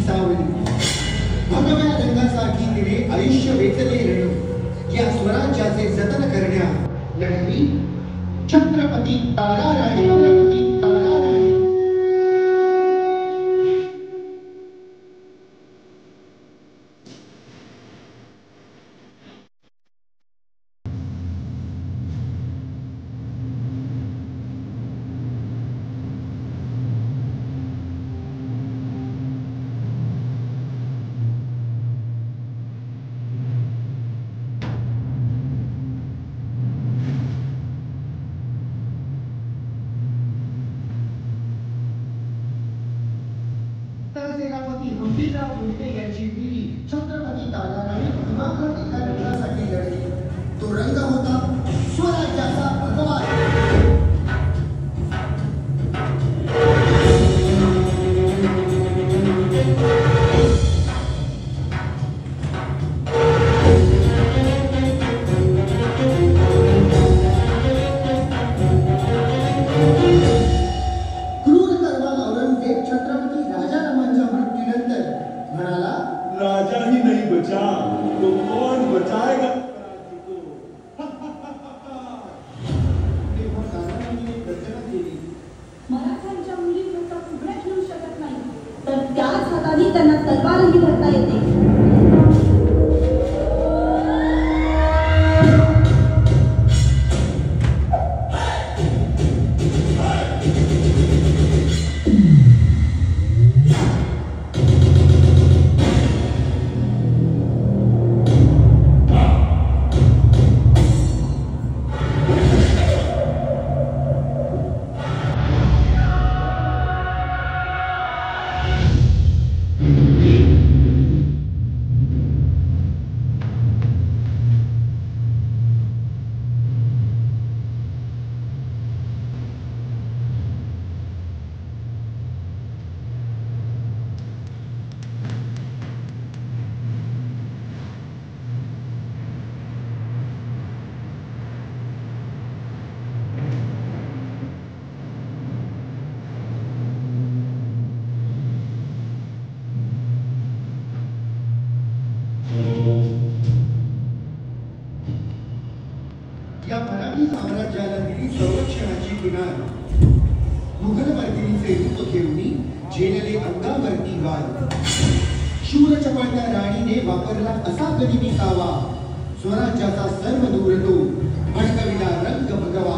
सावली भगव्या रंगासाठी तिने आयुष्य वेचले रण या स्वराज्याचे जतन करण्या लढली छत्रपती ताराराणी सेनापती हंपीराव उल्टे यांची पिढी छत्रपती ताराराणी भीमाकर एका रंगासाठी लढली. तो रंग होता स्वराज्याचा भगवा. राजा ही नहीं बचा तो कौन बचाएगा? मराठ्यांच्या मुली फक्त फुगड्या खेळू शकत नाही तर त्याच हाताने त्यांना तलवारही धरता येते. या मराठी साम्राज्याला दिली संरक्षणाची किनार. मुघल वर्दिनीचे रूप घेऊन झेलले अंगावरती वार. शूर चपळत्या राणीने वापरला असा कधी विसावा. स्वराज्याचा सर्व दूर तो भडकविला रंग भगवा.